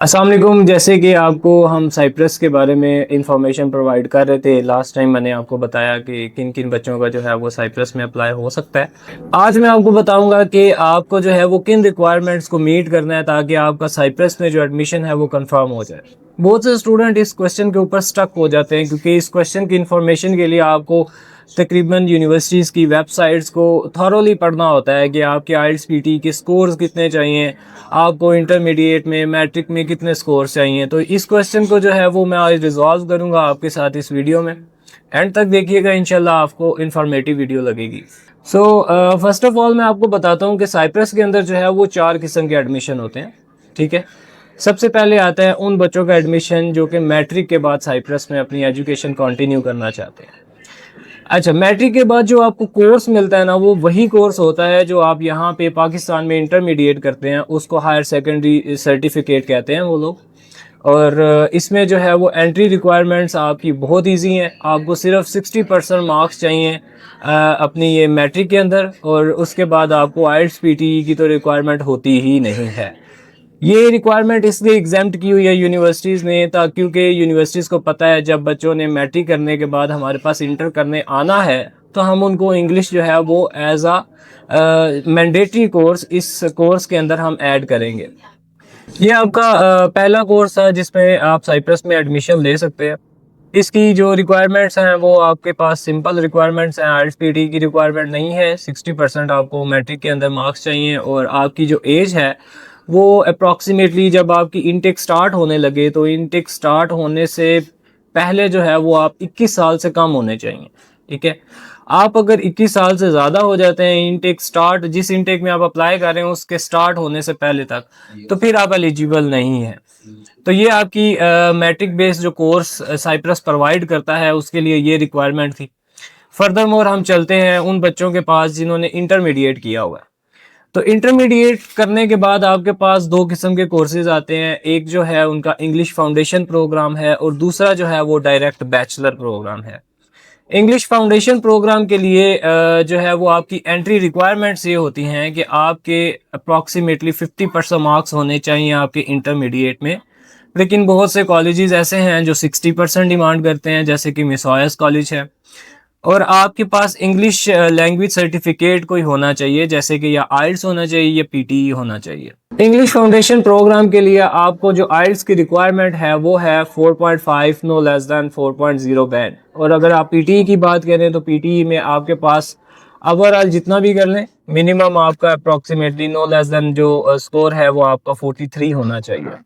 अस्सलाम वालेकुम। जैसे कि आपको हम साइप्रस के बारे में इंफॉर्मेशन प्रोवाइड कर रहे थे लास्ट टाइम, मैंने आपको बताया कि किन किन बच्चों का जो है वो साइप्रस में अप्लाई हो सकता है। आज मैं आपको बताऊंगा कि आपको जो है वो किन रिक्वायरमेंट्स को मीट करना है ताकि आपका साइप्रस में जो एडमिशन है वो कंफर्म हो जाए। बहुत से स्टूडेंट इस क्वेश्चन के ऊपर स्टक हो जाते हैं क्योंकि इस क्वेश्चन की इंफॉर्मेशन के लिए आपको तकरीबन यूनिवर्सिटीज़ की वेबसाइट्स को थॉरोली पढ़ना होता है कि आपके आइल्स पीटी के स्कोर्स कितने चाहिए, आपको इंटरमीडिएट में मैट्रिक में कितने स्कोर्स चाहिए। तो इस क्वेश्चन को जो है वो मैं आज रिजॉल्व करूँगा आपके साथ इस वीडियो में। एंड तक देखिएगा, इंशाल्लाह आपको इन्फॉर्मेटिव वीडियो लगेगी। सो फर्स्ट ऑफ ऑल मैं आपको बताता हूँ कि साइप्रस के अंदर जो है वो 4 किस्म के एडमिशन होते हैं। ठीक है, सबसे पहले आता है उन बच्चों का एडमिशन जो कि मैट्रिक के बाद साइप्रस में अपनी एजुकेशन कंटिन्यू करना चाहते हैं। अच्छा, मैट्रिक के बाद जो आपको कोर्स मिलता है ना, वो वही कोर्स होता है जो आप यहाँ पे पाकिस्तान में इंटरमीडिएट करते हैं, उसको हायर सेकेंडरी सर्टिफिकेट कहते हैं वो लोग। और इसमें जो है वो एंट्री रिक्वायरमेंट्स आपकी बहुत इजी हैं। आपको सिर्फ 60% मार्क्स चाहिए अपनी ये मैट्रिक के अंदर, और उसके बाद आपको आइल्स पीटी की तो रिक्वायरमेंट होती ही नहीं है। ये रिक्वायरमेंट इसलिए एग्जाम्प्ट की हुई है यूनिवर्सिटीज़ ने, ताकि क्योंकि यूनिवर्सिटीज़ को पता है जब बच्चों ने मैट्रिक करने के बाद हमारे पास इंटर करने आना है तो हम उनको इंग्लिश जो है वो एज आ मैंडेटरी कोर्स इस कोर्स के अंदर हम ऐड करेंगे। ये आपका पहला कोर्स है जिसमें आप साइप्रस में एडमिशन ले सकते हैं। इसकी जो रिक्वायरमेंट्स हैं वो आपके पास सिंपल रिक्वायरमेंट्स हैं, आइल्स पीटी की रिक्वायरमेंट नहीं है। 60% आपको मैट्रिक के अंदर मार्क्स चाहिए, और आपकी जो एज है वो अप्रॉक्सीमेटली जब आपकी इनटेक स्टार्ट होने लगे तो इनटेक स्टार्ट होने से पहले जो है वो आप 21 साल से कम होने चाहिए। ठीक है, आप अगर 21 साल से ज़्यादा हो जाते हैं इनटेक स्टार्ट, जिस इनटेक में आप अप्लाई कर रहे हैं उसके स्टार्ट होने से पहले तक, तो फिर आप एलिजिबल नहीं है। तो ये आपकी मैट्रिक बेस्ड जो कोर्स साइप्रस प्रोवाइड करता है उसके लिए ये रिक्वायरमेंट थी। फर्दर मोर हम चलते हैं उन बच्चों के पास जिन्होंने इंटरमीडिएट किया हुआ है। तो इंटरमीडिएट करने के बाद आपके पास 2 किस्म के कोर्सेज आते हैं। एक जो है उनका इंग्लिश फाउंडेशन प्रोग्राम है, और दूसरा जो है वो डायरेक्ट बैचलर प्रोग्राम है। इंग्लिश फाउंडेशन प्रोग्राम के लिए जो है वो आपकी एंट्री रिक्वायरमेंट्स ये होती हैं कि आपके अप्रॉक्सीमेटली 50% मार्क्स होने चाहिए आपके इंटरमीडिएट में। लेकिन बहुत से कॉलेजेस ऐसे हैं जो 60% डिमांड करते हैं, जैसे कि मिसॉयस कॉलेज है। और आपके पास इंग्लिश लैंग्वेज सर्टिफिकेट कोई होना चाहिए, जैसे कि या आइल्स होना चाहिए या पीटीई होना चाहिए। इंग्लिश फाउंडेशन प्रोग्राम के लिए आपको जो आइल्स की रिक्वायरमेंट है वो है 4.5 नो लेस देन 4.0 बैंड। और अगर आप पीटीई की बात करें तो पीटीई में आपके पास ओवरऑल जितना भी कर लें, मिनिमम आपका अप्रॉक्सीमेटली नो लेस देन जो स्कोर है वो आपका 43 होना चाहिए।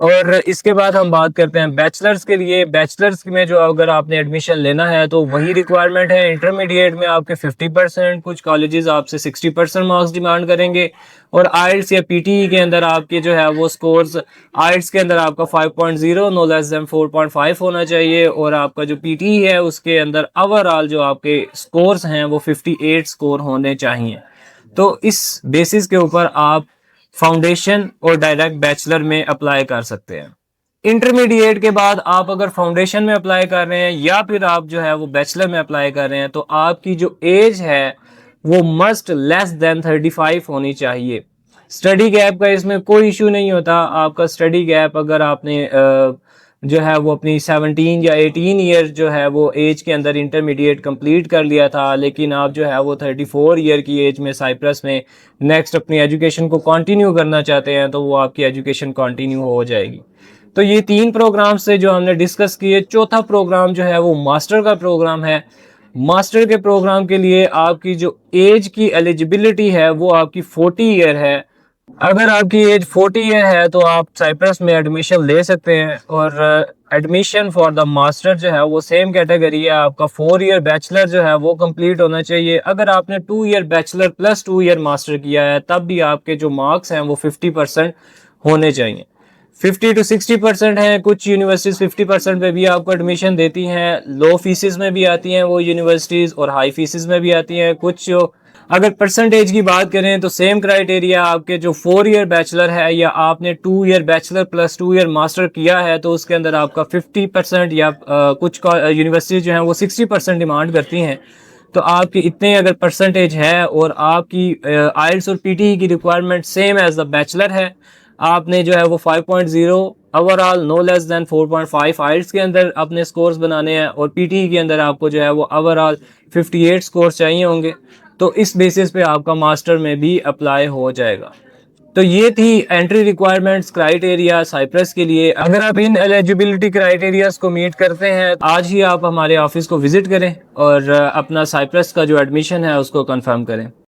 और इसके बाद हम बात करते हैं बैचलर्स के लिए। बैचलर्स में जो अगर आपने एडमिशन लेना है तो वही रिक्वायरमेंट है। इंटरमीडिएट में आपके 50%, कुछ कॉलेजेस आपसे 60% मार्क्स डिमांड करेंगे। और आइल्स या पीटीई के अंदर आपके जो है वो स्कोर्स, आइल्स के अंदर आपका 5.0 नो लेस देन 4.5 होना चाहिए, और आपका जो पीटीई है उसके अंदर ओवरऑल जो आपके स्कोर्स हैं वो 58 स्कोर होने चाहिए। तो इस बेसिस के ऊपर आप फाउंडेशन और डायरेक्ट बैचलर में अप्लाई कर सकते हैं। इंटरमीडिएट के बाद आप अगर फाउंडेशन में अप्लाई कर रहे हैं या फिर आप जो है वो बैचलर में अप्लाई कर रहे हैं तो आपकी जो एज है वो मस्ट लेस देन 35 होनी चाहिए। स्टडी गैप का इसमें कोई इशू नहीं होता। आपका स्टडी गैप अगर आपने जो है वो अपनी 17 या 18 ईयर जो है वो एज के अंदर इंटरमीडिएट कंप्लीट कर लिया था, लेकिन आप जो है वो 34 ईयर की एज में साइप्रस में नेक्स्ट अपनी एजुकेशन को कंटिन्यू करना चाहते हैं तो वो आपकी एजुकेशन कंटिन्यू हो जाएगी। तो ये 3 प्रोग्राम्स से जो हमने डिस्कस किए। चौथा प्रोग्राम जो है वो मास्टर का प्रोग्राम है। मास्टर के प्रोग्राम के लिए आपकी जो एज की एलिजिबिलिटी है वो आपकी 40 ईयर है। अगर आपकी एज 40 ईयर है तो आप साइप्रस में एडमिशन ले सकते हैं। और एडमिशन फॉर द मास्टर जो है वो सेम कैटेगरी है। आपका 4 ईयर बैचलर जो है वो कंप्लीट होना चाहिए। अगर आपने 2 year bachelor plus 2 year master किया है तब भी आपके जो मार्क्स हैं वो 50% होने चाहिए। 50 to 60% हैं। कुछ यूनिवर्सिटीज़ 50% पे भी आपको एडमिशन देती हैं। लो फीसिस में भी आती हैं वो यूनिवर्सिटीज़, और हाई फीसिस में भी आती हैं कुछ। जो अगर परसेंटेज की बात करें तो सेम क्राइटेरिया आपके जो 4 ईयर बैचलर है या आपने 2 year bachelor plus 2 year master किया है तो उसके अंदर आपका 50% या कुछ यूनिवर्सिटी जो हैं वो 60% डिमांड करती हैं। तो आपकी इतने अगर परसेंटेज है और आपकी आइल्स और पीटी की requirement same as the bachelor है, आपने जो है वो 5.0 overall no less than 4.5 IELTS के अंदर अपने स्कोर्स बनाने हैं, और पीटी के अंदर आपको जो है वो ओवरऑल 58 स्कोर चाहिए होंगे। तो इस बेसिस पे आपका मास्टर में भी अप्लाई हो जाएगा। तो ये थी एंट्री रिक्वायरमेंट्स क्राइटेरिया साइप्रस के लिए। अगर आप इन एलिजिबिलिटी क्राइटेरियाज को मीट करते हैं, आज ही आप हमारे ऑफिस को विजिट करें और अपना साइप्रस का जो एडमिशन है उसको कंफर्म करें।